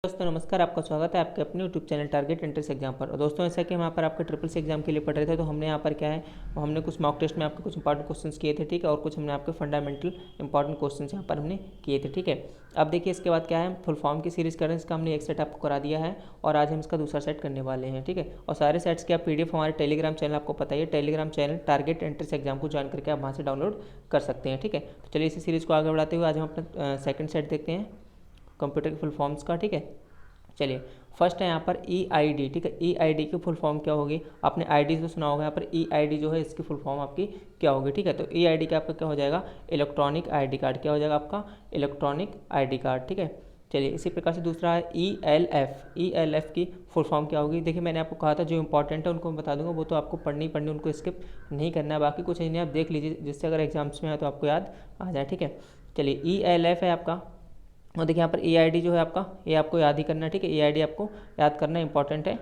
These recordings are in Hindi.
दोस्तों नमस्कार, आपका स्वागत है आपके अपने YouTube channel target entrance exam पर। और दोस्तों ऐसा कि हम यहाँ पर आपके ट्रिपल सी एग्जाम के लिए पढ़ रहे थे, तो हमने यहाँ पर क्या है, हमने कुछ मॉक टेस्ट में आपके कुछ इंपॉर्टेंट क्वेश्चंस किए थे, ठीक है, और कुछ हमने आपके फंडामेंटल इंपॉर्टेंट क्वेश्चंस यहाँ पर हमने किए थे, ठीक है। अब देखिए इसके बाद क्या है, फुल फॉर्म की सीरीज करें, इसका हमने एक सेट आपको करा दिया है और आज हम इसका दूसरा सेट करने वाले हैं, ठीक है। और सारे सेट्स की आप PDF हमारे टेलीग्राम चैनल, आपको पता है Telegram channel target entrance exam को ज्वाइन करके आप वहाँ से डाउनलोड कर सकते हैं, ठीक है। तो चलिए इसी सीरीज़ को आगे बढ़ाते हुए आज हम अपना सेकंड सेट देखते हैं कंप्यूटर के फुल फॉर्म्स का, ठीक है। चलिए फर्स्ट है यहाँ पर EID, ठीक है। EID की फुल फॉर्म क्या होगी, आपने ID तो सुना होगा, यहाँ पर EID जो है इसकी फुल फॉर्म आपकी क्या होगी, ठीक है। तो EID का आपका क्या हो जाएगा, इलेक्ट्रॉनिक ID कार्ड, क्या हो जाएगा आपका इलेक्ट्रॉनिक ID कार्ड, ठीक है। चलिए इसी प्रकार से दूसरा है ELF की फुल फॉर्म क्या होगी। देखिए मैंने आपको कहा था जो इंपॉर्टेंट है उनको मैं बता दूंगा, वो तो आपको पढ़नी पढ़नी, उनको स्किप नहीं करना है, बाकी कुछ नहीं, आप देख लीजिए जिससे अगर एग्जाम्स में आए तो आपको याद आ जाए, ठीक है। चलिए ELF है आपका, और देखिए यहाँ पर EID जो है आपका, ये आपको याद ही करना है, ठीक है। EID आपको याद करना इंपॉर्टेंट है,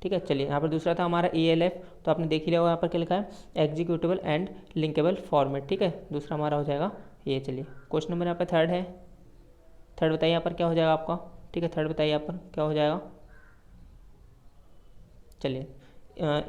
ठीक है। चलिए यहाँ पर दूसरा था हमारा ELF, तो आपने देख ही लिया होगा यहाँ पर क्या लिखा है, एग्जीक्यूटेबल एंड लिंकेबल फॉर्मेट, ठीक है। दूसरा हमारा हो जाएगा ये। चलिए क्वेश्चन नंबर यहाँ पर थर्ड है, थर्ड बताइए यहाँ पर क्या हो जाएगा आपका, ठीक है। थर्ड बताइए यहाँ पर क्या हो जाएगा। चलिए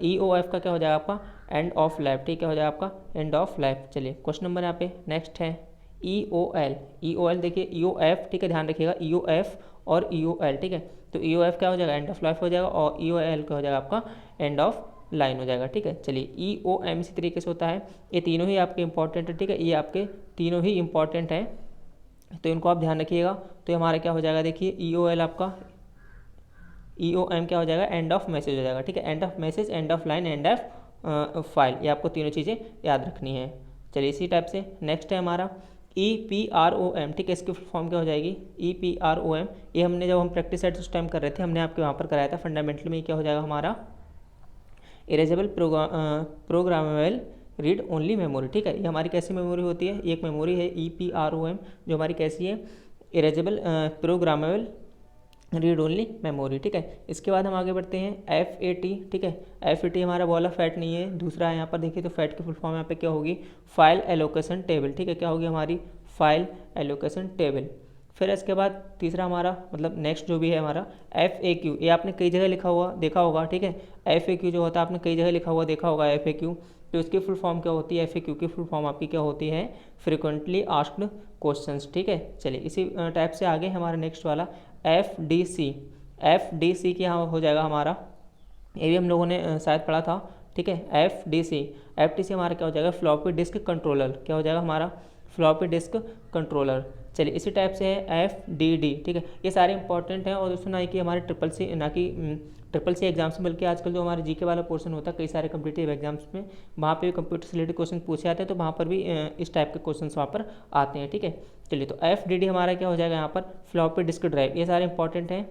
EOF का क्या हो जाएगा आपका, एंड ऑफ लाइफ, ठीक है, हो जाएगा आपका एंड ऑफ लाइफ। चलिए क्वेश्चन नंबर यहाँ पे नेक्स्ट है EOL देखिए EOF, ठीक है, ध्यान रखिएगा EOF और EOL, ठीक है। तो EOF क्या हो जाएगा, एंड ऑफ लाइफ हो जाएगा, और EOL क्या हो जाएगा आपका एंड ऑफ लाइन हो जाएगा, ठीक है। चलिए EOM इसी तरीके से होता है, ये तीनों ही आपके इंपॉर्टेंट है, ठीक है, ये आपके तीनों ही इंपॉर्टेंट हैं, तो इनको आप ध्यान रखिएगा। तो हमारा क्या हो जाएगा, देखिए EOL आपका, EOM क्या हो जाएगा, एंड ऑफ मैसेज हो जाएगा, ठीक है। End of message, end of line, end of file, ये आपको तीनों चीज़ें याद रखनी है। चलिए इसी टाइप से नेक्स्ट है हमारा EPROM, ठीक है, इसकी फॉर्म क्या हो जाएगी EPROM। ये हमने जब हम प्रैक्टिस सेट उस टाइम कर रहे थे, हमने आपके वहाँ पर कराया था फंडामेंटल में, क्या हो जाएगा हमारा erasable programmable read only memory, ठीक है। ये हमारी कैसी मेमोरी होती है, एक मेमोरी है EPROM जो हमारी कैसी है, erasable programmable read only memory, ठीक है। इसके बाद हम आगे बढ़ते हैं FAT, ठीक है। FAT हमारा बॉल ऑफ फैट नहीं है, दूसरा है यहाँ पर देखिए, तो फैट की फुल फॉर्म यहाँ पे क्या होगी, फाइल एलोकेशन टेबल, ठीक है, क्या होगी हमारी फाइल एलोकेशन टेबल। फिर इसके बाद तीसरा हमारा मतलब नेक्स्ट जो भी है हमारा FAQ, ये आपने कई जगह लिखा हुआ देखा होगा, ठीक है। FAQ जो होता है आपने कई जगह लिखा हुआ देखा होगा FAQ, तो इसकी फुल फॉर्म क्या होती है, FAQ की फुल फॉर्म आपकी क्या होती है, फ्रिक्वेंटली आस्क्ड क्वेश्चंस, ठीक है। चलिए इसी टाइप से आगे हमारा नेक्स्ट वाला FDC की यहाँ हो जाएगा हमारा, ये भी हम लोगों ने शायद पढ़ा था, ठीक है। FDC हमारा क्या हो जाएगा, फ्लॉपी डिस्क कंट्रोलर, क्या हो जाएगा हमारा फ्लॉपी डिस्क कंट्रोलर। चलिए इसी टाइप से है FDD, ठीक है। ये सारे इंपॉर्टेंट हैं, और दोस्तों ना कि हमारे ट्रिपल सी एग्जाम्स में, बल्कि आजकल जो हमारे GK वाला पोर्शन होता है कई सारे कम्पिटिटिव एग्जाम्स में, वहाँ पे भी कंप्यूटर से रिलेटेड क्वेश्चन पूछे जाते हैं, तो वहाँ पर भी इस टाइप के क्वेश्चन वहाँ पर आते हैं, ठीक है। चलिए तो FDD हमारा क्या हो जाएगा यहाँ पर, फ्लॉपी डिस्क ड्राइव, ये सारे इंपॉर्टेंट हैं,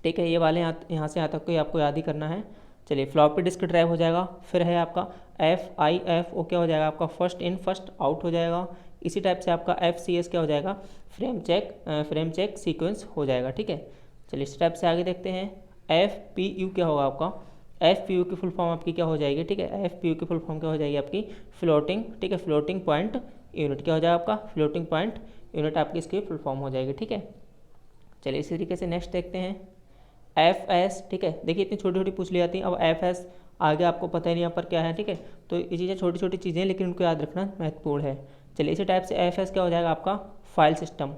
ठीक है। ये वाले यहाँ से यहाँ तक को आपको याद ही करना है। चलिए फ्लॉपी डिस्क ड्राइव हो जाएगा। फिर है आपका FIFO, क्या हो जाएगा आपका, फर्स्ट इन फर्स्ट आउट हो जाएगा। इसी टाइप से आपका FCS क्या हो जाएगा, फ्रेम चेक सीक्वेंस हो जाएगा, ठीक है। चलिए इस टाइप से आगे देखते हैं FPU क्या होगा आपका, FPU की फुल फॉर्म आपकी क्या हो जाएगी, ठीक है। FPU की फुल फॉर्म क्या हो जाएगी आपकी, फ्लोटिंग, ठीक है, फ्लोटिंग पॉइंट यूनिट, क्या हो जाएगा आपका फ्लोटिंग पॉइंट यूनिट, आपकी इसकी फुल फॉर्म हो जाएगी, ठीक है। चलिए इसी तरीके से नेक्स्ट देखते हैं FS, ठीक है। देखिए इतनी छोटी छोटी पूछ ली जाती हैं, अब FS आगे आपको पता ही नहीं यहाँ पर क्या है, ठीक है। तो ये चीज़ें छोटी छोटी चीज़ें हैं, लेकिन उनको याद रखना महत्वपूर्ण है। चलिए इसी टाइप से FS क्या हो जाएगा आपका, फाइल सिस्टम,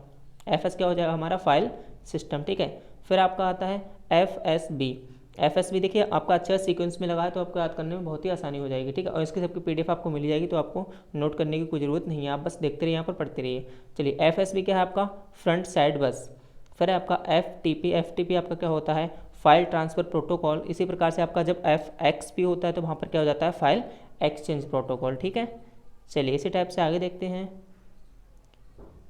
FS क्या हो जाएगा हमारा फाइल सिस्टम, ठीक है। फिर आपका आता है FSB देखिए आपका अच्छा सीक्वेंस में लगा है, तो आपको याद करने में बहुत ही आसानी हो जाएगी, ठीक है। और इसकी सबकी PDF आपको मिल जाएगी, तो आपको नोट करने की कोई ज़रूरत नहीं है, आप बस देखते रहिए, यहाँ पर पढ़ते रहिए। चलिए FSB क्या है आपका, फ्रंट साइड बस। फिर है आपका FTP आपका क्या होता है, फाइल ट्रांसफ़र प्रोटोकॉल। इसी प्रकार से आपका जब FXP होता है तो वहाँ पर क्या हो जाता है, फाइल एक्सचेंज प्रोटोकॉल, ठीक है। चलिए इसी टाइप से आगे देखते हैं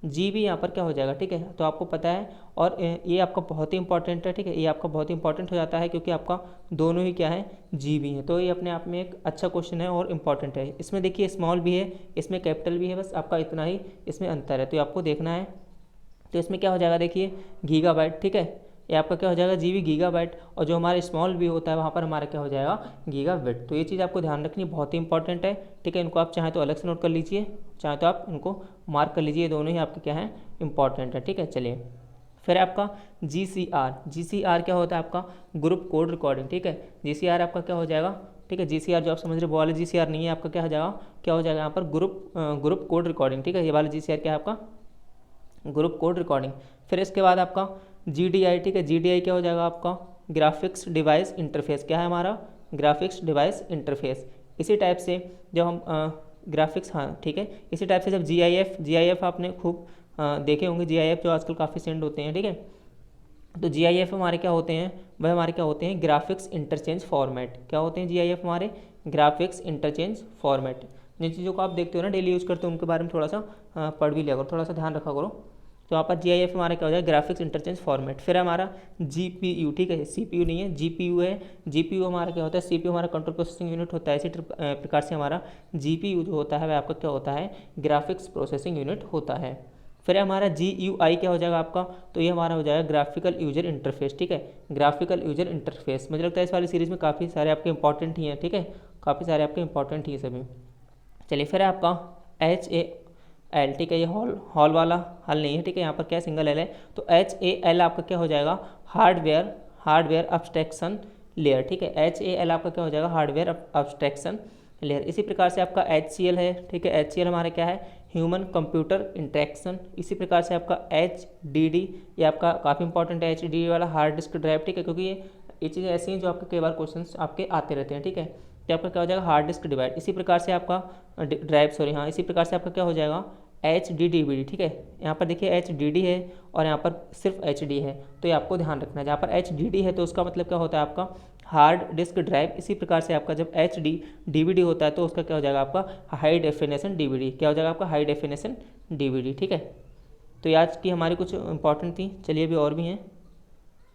GB यहाँ पर क्या हो जाएगा, ठीक है। तो आपको पता है, और ये आपका बहुत ही इंपॉर्टेंट है, ठीक है, ये आपका बहुत ही इंपॉर्टेंट हो जाता है, क्योंकि आपका दोनों ही क्या है GB है, तो ये अपने आप में एक अच्छा क्वेश्चन है और इम्पॉर्टेंट है। इसमें देखिए स्मॉल भी है, इसमें कैपिटल भी है, बस आपका इतना ही इसमें अंतर है, तो आपको देखना है। तो इसमें क्या हो जाएगा, देखिए गीगाबाइट, ठीक है, ये आपका क्या हो जाएगा GB गीगाबाइट, और जो हमारा स्मॉल भी होता है वहाँ पर हमारा क्या हो जाएगा गीगाबिट। तो ये चीज़ आपको ध्यान रखनी बहुत ही इंपॉर्टेंट है, ठीक है। इनको आप चाहे तो अलग से नोट कर लीजिए, चाहे तो आप इनको मार्क कर लीजिए, दोनों ही आपके क्या हैं इंपॉर्टेंट है, ठीक है। चलिए फिर आपका GCR क्या होता है आपका ग्रुप कोड रिकॉर्डिंग, ठीक है। GCR आपका क्या हो जाएगा, ठीक है। GCR जो आप समझ रहे वो वाला GCR नहीं है आपका, क्या हो जाएगा, क्या हो जाएगा यहाँ पर ग्रुप कोड रिकॉर्डिंग, ठीक है। ये वाला GCR क्या है आपका ग्रुप कोड रिकॉर्डिंग। फिर इसके बाद आपका GDI, ठीक है। GDI क्या हो जाएगा आपका ग्राफिक्स डिवाइस इंटरफेस, क्या है हमारा ग्राफिक्स डिवाइस इंटरफेस। इसी टाइप से जब हम ग्राफिक्स, हाँ ठीक है, इसी टाइप से जब GIF आपने खूब देखे होंगे, GIF जो आजकल काफ़ी सेंड होते हैं, ठीक है। तो GIF हमारे क्या होते हैं, वह हमारे क्या होते हैं ग्राफिक्स इंटरचेंज फॉर्मेट। क्या होते हैं GIF हमारे ग्राफिक्स इंटरचेंज फॉर्मेट। जिन चीज़ों को आप देखते हो ना डेली यूज़ करते हो उनके बारे में थोड़ा सा पढ़ भी लिया करो, थोड़ा सा ध्यान रखा करो। तो यहाँ पर GIF हमारा क्या हो जाएगा ग्राफिक्स इंटरचेंज फॉर्मेट। फिर हमारा GPU, ठीक है, CPU नहीं है, GPU है। GPU हमारा क्या होता है, CPU हमारा कंट्रोल प्रोसेसिंग यूनिट होता है। इसी प्रकार से हमारा GPU जो होता है वह आपका क्या होता है ग्राफिक्स प्रोसेसिंग यूनिट होता है। फिर हमारा GUI क्या हो जाएगा आपका, तो ये हमारा हो जाएगा ग्राफिकल यूजर इंटरफेस, ठीक है। ग्राफिकल यूजर इंटरफेस मुझे लगता है इस वाली सीरीज़ में काफ़ी सारे आपके इंपॉर्टेंट ही हैं, ठीक है, काफ़ी सारे आपके इंपॉर्टेंट ही सभी। चलिए फिर आपका HAL, ठीक है, ये हॉल वाला हल नहीं है, ठीक है, यहाँ पर क्या सिंगल एल है। तो HAL आपका क्या हो जाएगा हार्डवेयर अब्स्ट्रैक्शन लेयर, ठीक है। HAL आपका क्या हो जाएगा हार्डवेयर अब्स्ट्रैक्शन लेयर। इसी प्रकार से आपका HCL है, ठीक है। HCL हमारा क्या है ह्यूमन कंप्यूटर इंटरेक्शन। इसी प्रकार से आपका HDD, ये आपका काफ़ी इंपॉर्टेंट है HDD वाला हार्ड डिस्क ड्राइव, ठीक है, क्योंकि ये चीज़ें ऐसी हैं जो आपके कई बार क्वेश्चंस आपके आते रहते हैं, ठीक है। तो आपका क्या हो जाएगा हार्ड डिस्क डिवाइड। इसी प्रकार से आपका इसी प्रकार से आपका क्या हो जाएगा HDDVD, ठीक है। यहाँ पर देखिए HDD है और यहाँ पर सिर्फ HD है, तो ये आपको ध्यान रखना है। जहाँ पर HDD है तो उसका मतलब क्या होता है आपका हार्ड डिस्क ड्राइव। इसी प्रकार से आपका जब HDDVD होता है तो उसका क्या हो जाएगा आपका हाई डेफिनेशन DVD, क्या हो जाएगा आपका हाई डेफिनेशन DVD, ठीक है। तो ये आज की हमारी कुछ इंपॉर्टेंट थी। चलिए अभी और भी हैं,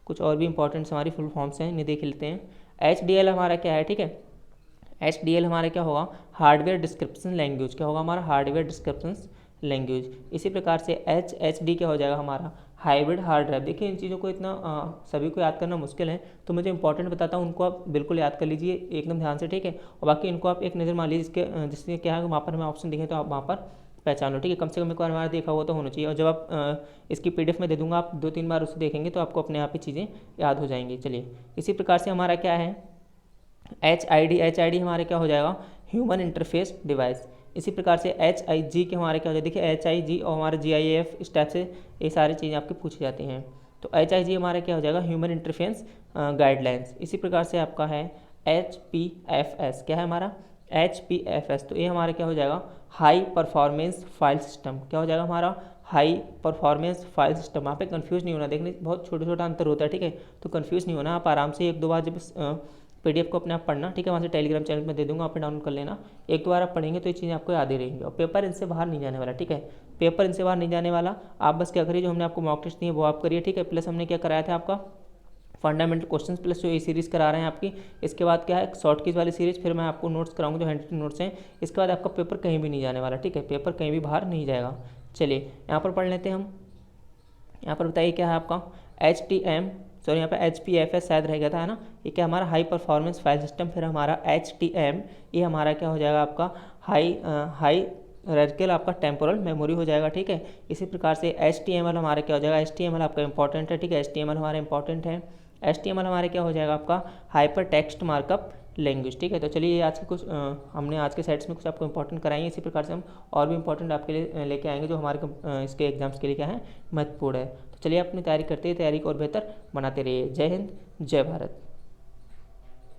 कुछ और भी इंपॉर्टेंट्स हमारी फुल फॉर्म्स हैं, इन्हें देख लेते हैं। HDL हमारा क्या है, ठीक है। HDL हमारा क्या होगा हार्डवेयर डिस्क्रिप्शन लैंग्वेज, क्या होगा हमारा हार्डवेयर डिस्क्रिप्शन लैंग्वेज। इसी प्रकार से HHD क्या हो जाएगा हमारा हाइब्रिड हार्ड ड्राइव। देखिए इन चीज़ों को इतना सभी को याद करना मुश्किल है, तो मुझे इंपॉर्टेंट बताता हूँ, उनको आप बिल्कुल याद कर लीजिए एकदम ध्यान से, ठीक है। और बाकी इनको आप एक नज़र मार लीजिए, जिससे क्या है वहाँ पर हमें ऑप्शन दिखे तो आप वहाँ पर पहचान लो, ठीक है। कम से कम एक बार हमारा देखा हुआ तो होना चाहिए। और जब आप इसकी PDF में दे दूँगा, आप 2-3 बार उसे देखेंगे तो आपको अपने आप ही चीज़ें याद हो जाएंगी। चलिए इसी प्रकार से हमारा क्या है HID हमारे क्या हो जाएगा ह्यूमन इंटरफेस डिवाइस। इसी प्रकार से HIG के हमारे क्या हो जाए, देखिए HIG और हमारे GIF इस टाइप से ये सारी चीज़ें आपकी पूछी जाती हैं। तो HIG हमारा क्या हो जाएगा ह्यूमन इंटरफेस गाइडलाइंस। इसी प्रकार से आपका है HPFS, क्या है हमारा HPFS, तो ये हमारा क्या हो जाएगा हाई परफॉर्मेंस फाइल सिस्टम, क्या हो जाएगा हमारा हाई परफॉर्मेंस फाइल सिस्टम। यहाँ पे कंफ्यूज नहीं होना, देखने बहुत छोटा छोटा अंतर होता है, ठीक है, तो कंफ्यूज नहीं होना। आप आराम से 1-2 बार जब PDF को अपने आप पढ़ना, ठीक है, वहाँ से टेलीग्राम चैनल में दे दूंगा, आप डाउनलोड कर लेना। 1-2 बार आप पढ़ेंगे तो ये चीज़ें आपको याद ही रहेंगी। और पेपर इनसे बाहर नहीं जाने वाला, ठीक है, पेपर इनसे बाहर नहीं जाने वाला। आप बस क्या करिए, जो हमने आपको मॉक टेस्ट दी है वो आप करिए, ठीक है। प्लस हमने क्या कराया था आपका फंडामेंटल क्वेश्चन प्लस जो ये सीरीज़ करा रहे हैं आपकी। इसके बाद क्या है शॉर्ट कीज वाली सीरीज़, फिर मैं आपको नोट्स कराऊंगा जो हैंड रिटन नोट्स हैं। इसके बाद आपका पेपर कहीं भी नहीं जाने वाला, ठीक है, पेपर कहीं भी बाहर नहीं जाएगा। चलिए यहाँ पर पढ़ लेते हैं हम। यहाँ पर बताइए क्या है आपका यहाँ पे HPFS शायद रह गया था, है ना। ये क्या हमारा हाई परफॉर्मेंस फाइल सिस्टम। फिर हमारा HTM, ये हमारा क्या हो जाएगा आपका हाई रेडिकल आपका टेम्पोरल मेमोरी हो जाएगा, ठीक है। इसी प्रकार से HTML हमारा क्या हो जाएगा HTML आपका इंपॉर्टेंट है, ठीक है, HTML हमारा इंपॉर्टेंट है। HTML हमारे क्या हो जाएगा आपका हाइपर टेक्स्ट मार्कअप लैंग्वेज, ठीक है। तो चलिए आज के कुछ हमने आज के सेट्स में कुछ आपको इंपॉर्टेंट कराएंगे। इसी प्रकार से हम और भी इंपॉर्टेंट आपके लिए लेके आएंगे जो हमारे इसके एग्जाम्स के लिए क्या है महत्वपूर्ण है। तो चलिए अपनी तैयारी करते हैं, तैयारी को और बेहतर बनाते रहिए। जय हिंद, जय भारत।